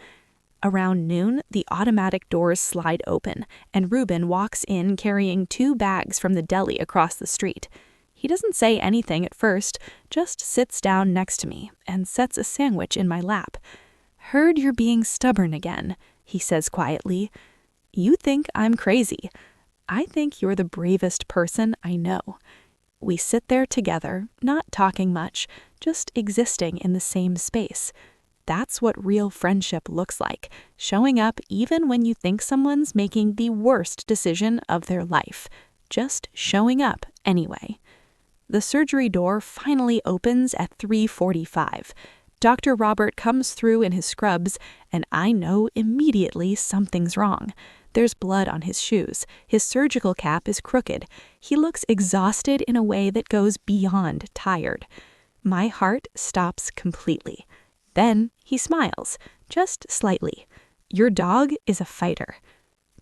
Around noon, the automatic doors slide open, and Ruben walks in carrying 2 bags from the deli across the street. He doesn't say anything at first, just sits down next to me and sets a sandwich in my lap. Heard you're being stubborn again, he says quietly. You think I'm crazy. I think you're the bravest person I know. We sit there together, not talking much, just existing in the same space. That's what real friendship looks like, showing up even when you think someone's making the worst decision of their life, just showing up anyway. The surgery door finally opens at 3:45. Dr. Robert comes through in his scrubs, and I know immediately something's wrong. There's blood on his shoes. His surgical cap is crooked. He looks exhausted in a way that goes beyond tired. My heart stops completely. Then he smiles, just slightly. Your dog is a fighter.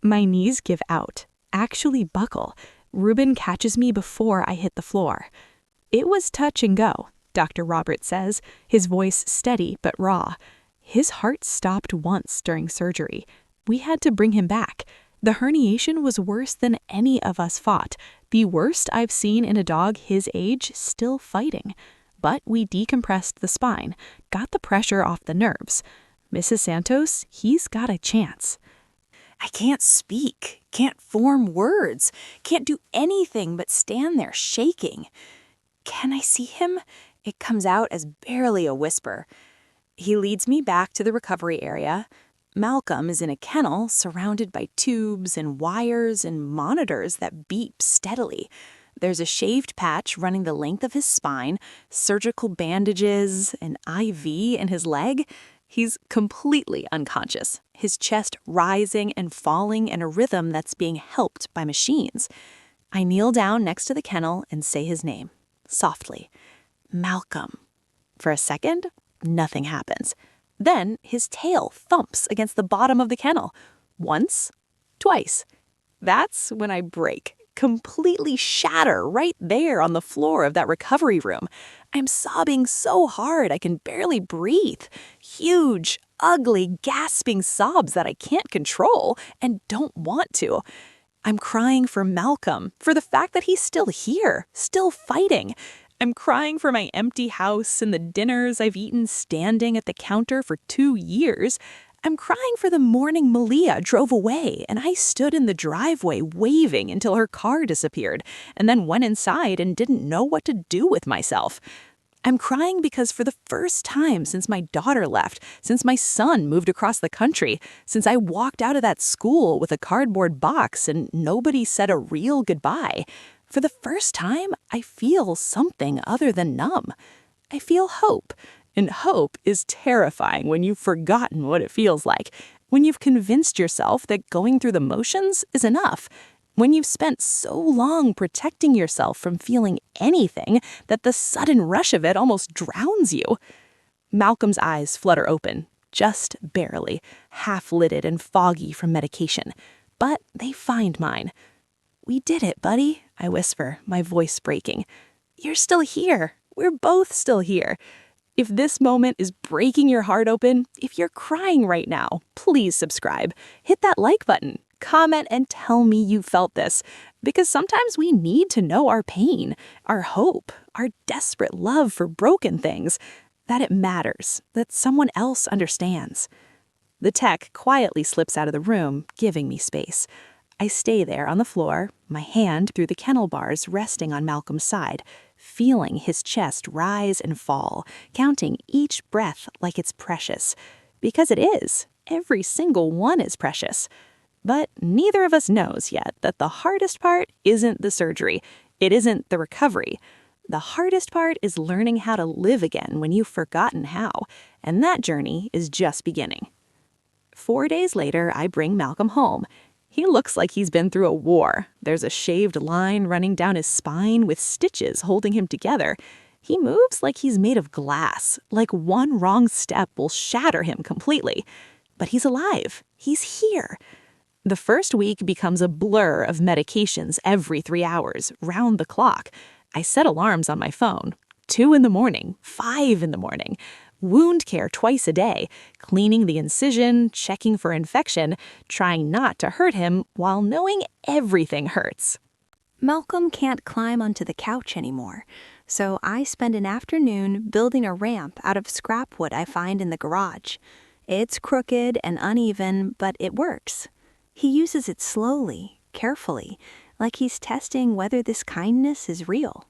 My knees give out, actually buckle. Ruben catches me before I hit the floor. It was touch and go, Dr. Robert says, his voice steady but raw. His heart stopped once during surgery. We had to bring him back. The herniation was worse than any of us fought, the worst I've seen in a dog his age still fighting. But we decompressed the spine, got the pressure off the nerves. Mrs. Santos, he's got a chance. I can't speak, can't form words, can't do anything but stand there shaking. Can I see him? It comes out as barely a whisper. He leads me back to the recovery area. Malcolm is in a kennel surrounded by tubes and wires and monitors that beep steadily. There's a shaved patch running the length of his spine, surgical bandages, an IV in his leg. He's completely unconscious, his chest rising and falling in a rhythm that's being helped by machines. I kneel down next to the kennel and say his name, softly. Malcolm. For a second, nothing happens. Then his tail thumps against the bottom of the kennel. Once, twice. That's when I break, completely shatter right there on the floor of that recovery room. I'm sobbing so hard I can barely breathe. Huge, ugly, gasping sobs that I can't control and don't want to. I'm crying for Malcolm, for the fact that he's still here, still fighting. I'm crying for my empty house and the dinners I've eaten standing at the counter for 2 years. I'm crying for the morning Malia drove away and I stood in the driveway waving until her car disappeared and then went inside and didn't know what to do with myself. I'm crying because for the first time since my daughter left, since my son moved across the country, since I walked out of that school with a cardboard box and nobody said a real goodbye, for the first time I feel something other than numb. I feel hope. And hope is terrifying when you've forgotten what it feels like, when you've convinced yourself that going through the motions is enough, when you've spent so long protecting yourself from feeling anything that the sudden rush of it almost drowns you. Malcolm's eyes flutter open, just barely, half-lidded and foggy from medication, but they find mine. "We did it, buddy," I whisper, my voice breaking. "You're still here. We're both still here." If this moment is breaking your heart open, if you're crying right now, please subscribe. Hit that like button. Comment and tell me you felt this. Because sometimes we need to know our pain, our hope, our desperate love for broken things, that it matters, that someone else understands. The tech quietly slips out of the room, giving me space. I stay there on the floor, my hand through the kennel bars resting on Malcolm's side, feeling his chest rise and fall, counting each breath like it's precious. Because it is. Every single one is precious. But neither of us knows yet that the hardest part isn't the surgery. It isn't the recovery. The hardest part is learning how to live again when you've forgotten how, and that journey is just beginning. 4 days later, I bring Malcolm home. He looks like he's been through a war. There's a shaved line running down his spine with stitches holding him together. He moves like he's made of glass, like one wrong step will shatter him completely. But he's alive. He's here. The first week becomes a blur of medications every 3 hours, round the clock. I set alarms on my phone. 2 in the morning, 5 in the morning. Wound care twice a day, cleaning the incision, checking for infection, trying not to hurt him while knowing everything hurts. Malcolm can't climb onto the couch anymore, so I spend an afternoon building a ramp out of scrap wood I find in the garage. It's crooked and uneven, but it works. He uses it slowly, carefully, like he's testing whether this kindness is real.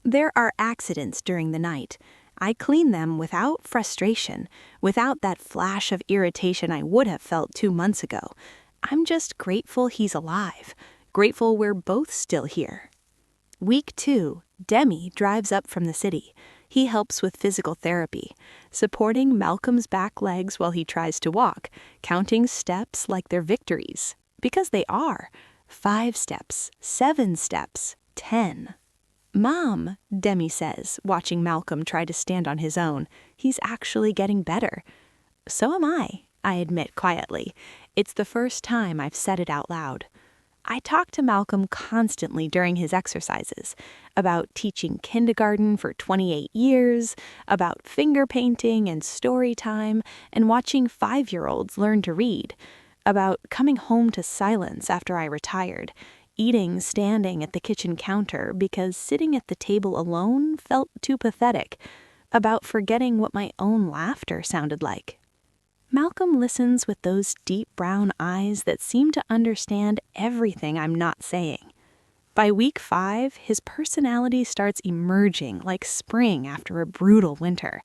There are accidents during the night. I clean them without frustration, without that flash of irritation I would have felt 2 months ago. I'm just grateful he's alive, grateful we're both still here. Week 2, Demi drives up from the city. He helps with physical therapy, supporting Malcolm's back legs while he tries to walk, counting steps like they're victories. Because they are. 5 steps, 7 steps, 10. "Mom," Demi says, watching Malcolm try to stand on his own. He's actually getting better. So am I admit quietly. It's the first time I've said it out loud. I talk to Malcolm constantly during his exercises, about teaching kindergarten for 28 years, about finger painting and story time, and watching 5-year-olds learn to read, about coming home to silence after I retired, eating standing at the kitchen counter because sitting at the table alone felt too pathetic, about forgetting what my own laughter sounded like. Malcolm listens with those deep brown eyes that seem to understand everything I'm not saying. By week 5, his personality starts emerging like spring after a brutal winter.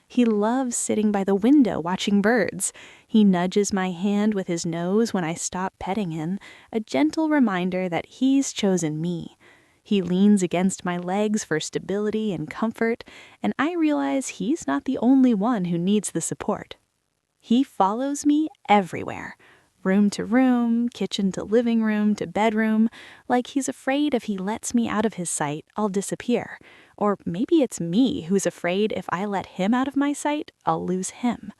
He loves sitting by the window watching birds. He nudges my hand with his nose when I stop petting him, a gentle reminder that he's chosen me. He leans against my legs for stability and comfort, and I realize he's not the only one who needs the support. He follows me everywhere, room to room, kitchen to living room to bedroom, like he's afraid if he lets me out of his sight, I'll disappear. Or maybe it's me who's afraid if I let him out of my sight, I'll lose him.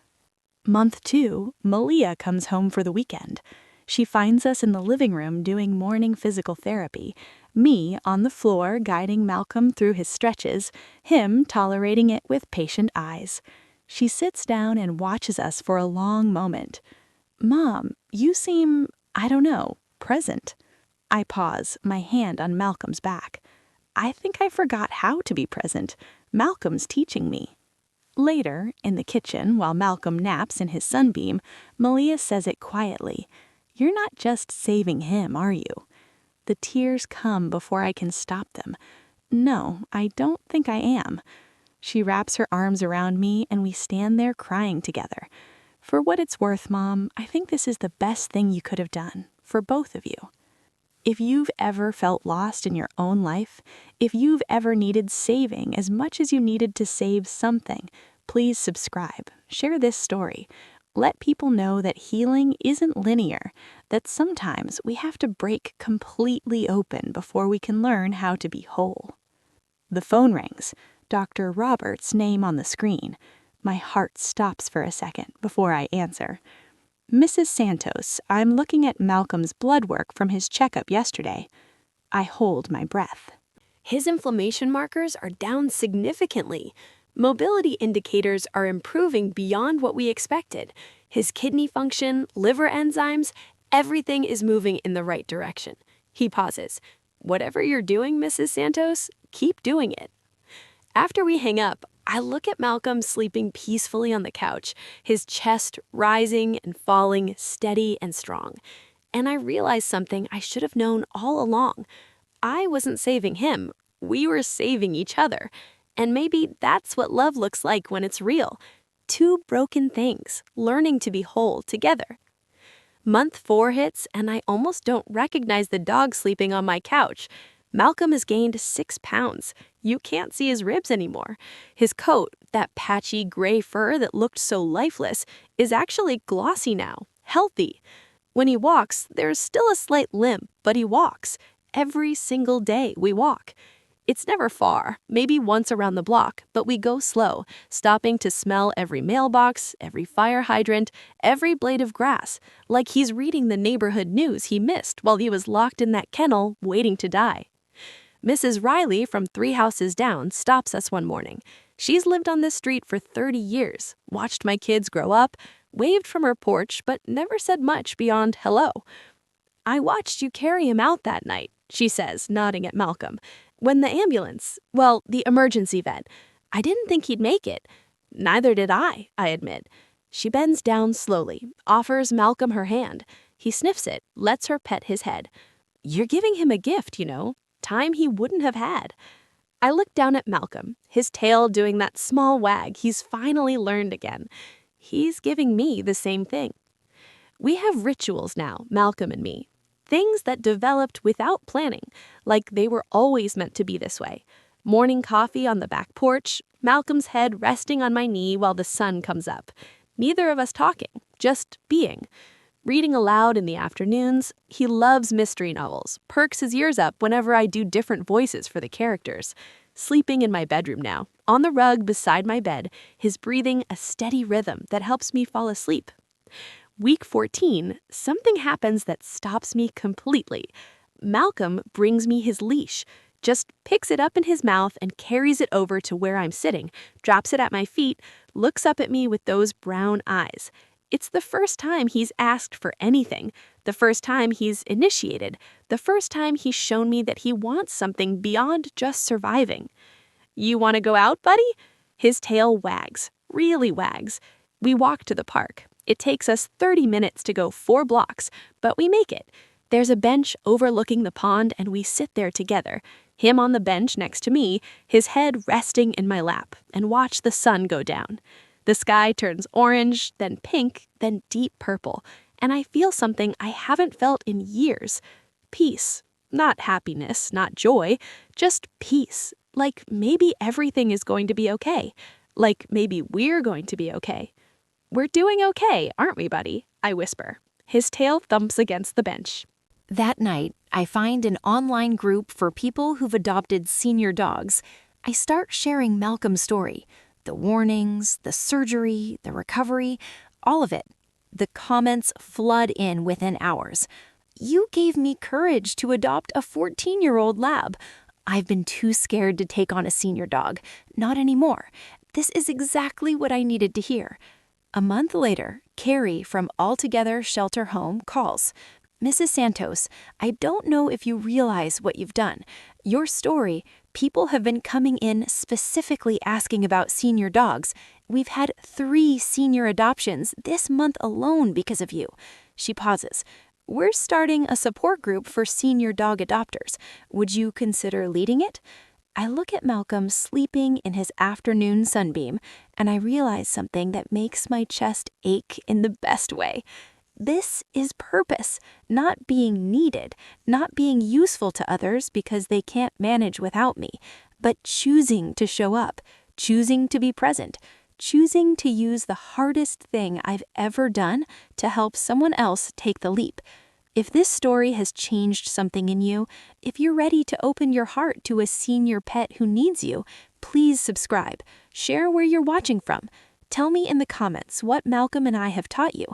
Month 2, Malia comes home for the weekend. She finds us in the living room doing morning physical therapy, me on the floor guiding Malcolm through his stretches, him tolerating it with patient eyes. She sits down and watches us for a long moment. "Mom, you seem, I don't know, present." I pause, my hand on Malcolm's back. I think I forgot how to be present. Malcolm's teaching me. Later, in the kitchen, while Malcolm naps in his sunbeam, Malia says it quietly. "You're not just saving him, are you?" The tears come before I can stop them. "No, I don't think I am." She wraps her arms around me and we stand there crying together. "For what it's worth, Mom, I think this is the best thing you could have done, for both of you." If you've ever felt lost in your own life, if you've ever needed saving as much as you needed to save something, please subscribe, share this story. Let people know that healing isn't linear, that sometimes we have to break completely open before we can learn how to be whole. The phone rings, Dr. Roberts' name on the screen. My heart stops for a second before I answer. "Mrs. Santos, I'm looking at Malcolm's blood work from his checkup yesterday." I hold my breath. His inflammation markers are down significantly. Mobility indicators are improving beyond what we expected. His kidney function, liver enzymes, everything is moving in the right direction. He pauses. "Whatever you're doing, Mrs. Santos, keep doing it." After we hang up, I look at Malcolm sleeping peacefully on the couch, his chest rising and falling, steady and strong. And I realize something I should have known all along. I wasn't saving him. We were saving each other. And maybe that's what love looks like when it's real. Two broken things, learning to be whole together. Month 4 hits, and I almost don't recognize the dog sleeping on my couch. Malcolm has gained 6 pounds. You can't see his ribs anymore. His coat, that patchy gray fur that looked so lifeless, is actually glossy now, healthy. When he walks, there's still a slight limp, but he walks. Every single day we walk. It's never far, maybe once around the block, but we go slow, stopping to smell every mailbox, every fire hydrant, every blade of grass, like he's reading the neighborhood news he missed while he was locked in that kennel waiting to die. Mrs. Riley from 3 houses down stops us one morning. She's lived on this street for 30 years, watched my kids grow up, waved from her porch, but never said much beyond hello. "I watched you carry him out that night," she says, nodding at Malcolm. "When the the emergency vet. I didn't think he'd make it." "Neither did I admit." She bends down slowly, offers Malcolm her hand. He sniffs it, lets her pet his head. "You're giving him a gift, you know. Time he wouldn't have had." I look down at Malcolm, his tail doing that small wag he's finally learned again. He's giving me the same thing. We have rituals now, Malcolm and me. Things that developed without planning, like they were always meant to be this way. Morning coffee on the back porch, Malcolm's head resting on my knee while the sun comes up. Neither of us talking, just being. Reading aloud in the afternoons, he loves mystery novels, perks his ears up whenever I do different voices for the characters. Sleeping in my bedroom now, on the rug beside my bed, his breathing a steady rhythm that helps me fall asleep. Week 14, something happens that stops me completely. Malcolm brings me his leash, just picks it up in his mouth and carries it over to where I'm sitting, drops it at my feet, looks up at me with those brown eyes. It's the first time he's asked for anything, the first time he's initiated, the first time he's shown me that he wants something beyond just surviving. "You want to go out, buddy?" His tail wags, really wags. We walk to the park. It takes us 30 minutes to go 4 blocks, but we make it. There's a bench overlooking the pond and we sit there together, him on the bench next to me, his head resting in my lap, and watch the sun go down. The sky turns orange, then pink, then deep purple, and I feel something I haven't felt in years. Peace. Not happiness, not joy, just peace. Like maybe everything is going to be okay. Like maybe we're going to be okay. "We're doing okay, aren't we, buddy?" I whisper. His tail thumps against the bench. That night, I find an online group for people who've adopted senior dogs. I start sharing Malcolm's story. The warnings, the surgery, the recovery, all of it. The comments flood in within hours. You gave me courage to adopt a 14-year-old lab. I've been too scared to take on a senior dog. Not anymore. This is exactly what I needed to hear. A month later, Carrie from Altogether Shelter Home calls. Mrs. Santos, I don't know if you realize what you've done. Your story, people have been coming in specifically asking about senior dogs. We've had 3 senior adoptions this month alone because of you. She pauses. We're starting a support group for senior dog adopters. Would you consider leading it? I look at Malcolm sleeping in his afternoon sunbeam, and I realize something that makes my chest ache in the best way. This is purpose, not being needed, not being useful to others because they can't manage without me, but choosing to show up, choosing to be present, choosing to use the hardest thing I've ever done to help someone else take the leap. If this story has changed something in you, if you're ready to open your heart to a senior pet who needs you, please subscribe. Share where you're watching from. Tell me in the comments what Malcolm and I have taught you,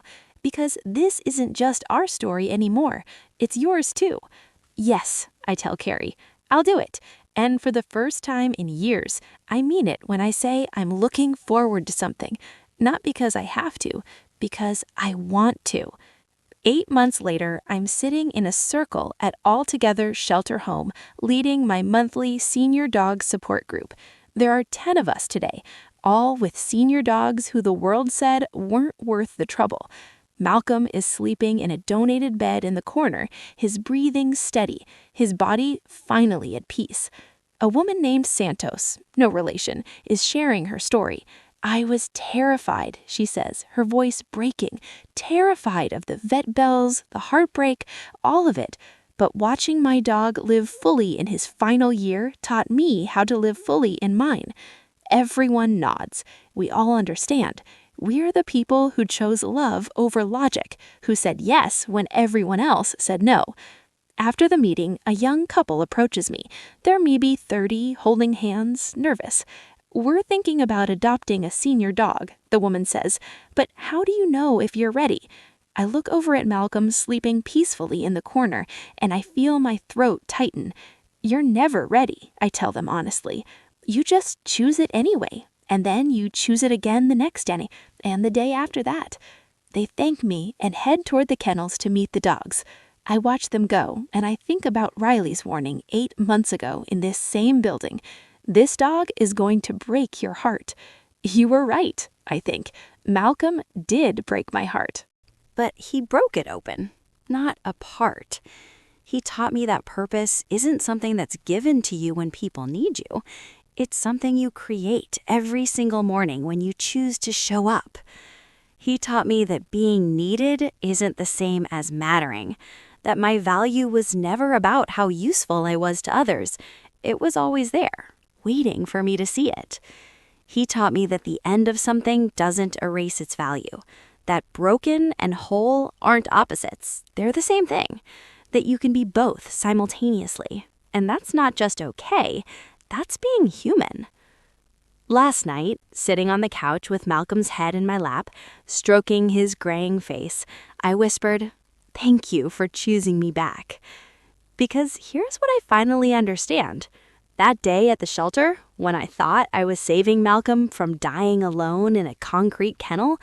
because this isn't just our story anymore. It's yours too. Yes, I tell Carrie, I'll do it. And for the first time in years, I mean it when I say I'm looking forward to something. Not because I have to, because I want to. 8 months later, I'm sitting in a circle at Altogether Shelter Home, leading my monthly senior dog support group. There are 10 of us today, all with senior dogs who the world said weren't worth the trouble. Malcolm is sleeping in a donated bed in the corner, his breathing steady, his body finally at peace. A woman named Santos, no relation, is sharing her story. I was terrified, she says, her voice breaking, terrified of the vet bills, the heartbreak, all of it. But watching my dog live fully in his final year taught me how to live fully in mine. Everyone nods. We all understand. We're the people who chose love over logic, who said yes when everyone else said no. After the meeting, a young couple approaches me. They're maybe 30, holding hands, nervous. We're thinking about adopting a senior dog, the woman says, but how do you know if you're ready? I look over at Malcolm sleeping peacefully in the corner, and I feel my throat tighten. You're never ready, I tell them honestly. You just choose it anyway, and then you choose it again the next day, and the day after that. They thank me and head toward the kennels to meet the dogs. I watch them go, and I think about Riley's warning 8 months ago in this same building. This dog is going to break your heart. You were right, I think. Malcolm did break my heart. But he broke it open, not apart. He taught me that purpose isn't something that's given to you when people need you. It's something you create every single morning when you choose to show up. He taught me that being needed isn't the same as mattering, that my value was never about how useful I was to others. It was always there, waiting for me to see it. He taught me that the end of something doesn't erase its value, that broken and whole aren't opposites, they're the same thing, that you can be both simultaneously. And that's not just okay, that's being human. Last night, sitting on the couch with Malcolm's head in my lap, stroking his graying face, I whispered, "Thank you for choosing me back." Because here's what I finally understand. That day at the shelter, when I thought I was saving Malcolm from dying alone in a concrete kennel,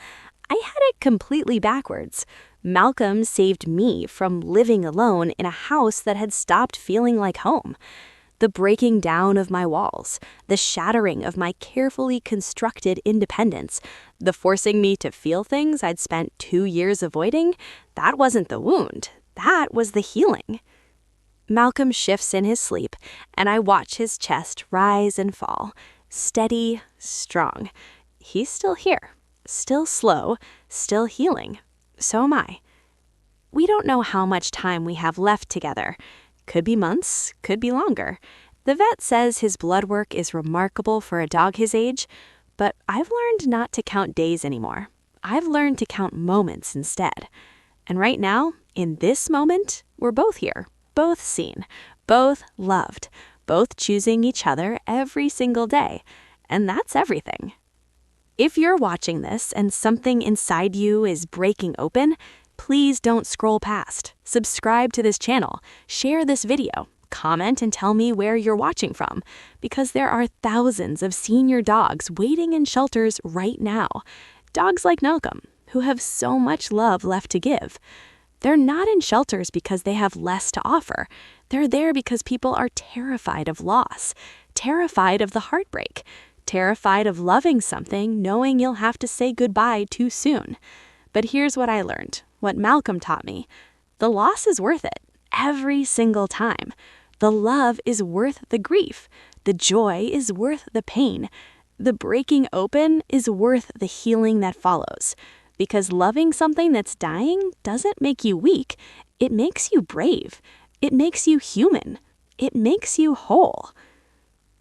I had it completely backwards. Malcolm saved me from living alone in a house that had stopped feeling like home. The breaking down of my walls, the shattering of my carefully constructed independence, the forcing me to feel things I'd spent 2 years avoiding, that wasn't the wound, that was the healing. Malcolm shifts in his sleep, and I watch his chest rise and fall, steady, strong. He's still here, still slow, still healing. So am I. We don't know how much time we have left together. Could be months, could be longer. The vet says his blood work is remarkable for a dog his age, but I've learned not to count days anymore. I've learned to count moments instead. And right now, in this moment, we're both here, both seen, both loved, both choosing each other every single day. And that's everything. If you're watching this and something inside you is breaking open, please don't scroll past. Subscribe to this channel, share this video, comment and tell me where you're watching from, because there are thousands of senior dogs waiting in shelters right now. Dogs like Malcolm, who have so much love left to give. They're not in shelters because they have less to offer. They're there because people are terrified of loss, terrified of the heartbreak, terrified of loving something knowing you'll have to say goodbye too soon. But here's what I learned, what Malcolm taught me. The loss is worth it, every single time. The love is worth the grief. The joy is worth the pain. The breaking open is worth the healing that follows. Because loving something that's dying doesn't make you weak. It makes you brave. It makes you human. It makes you whole.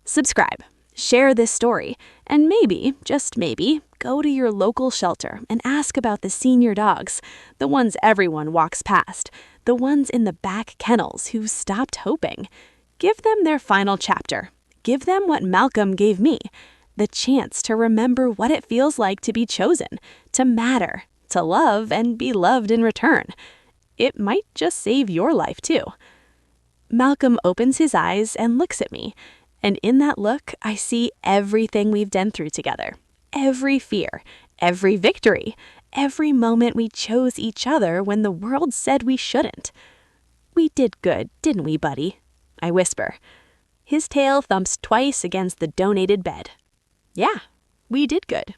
Subscribe, share this story, and maybe, just maybe, go to your local shelter and ask about the senior dogs, the ones everyone walks past, the ones in the back kennels who stopped hoping. Give them their final chapter. Give them what Malcolm gave me. The chance to remember what it feels like to be chosen, to matter, to love and be loved in return. It might just save your life too. Malcolm opens his eyes and looks at me, and in that look, I see everything we've been through together. Every fear, every victory, every moment we chose each other when the world said we shouldn't. We did good, didn't we, buddy? I whisper. His tail thumps twice against the donated bed. Yeah, we did good.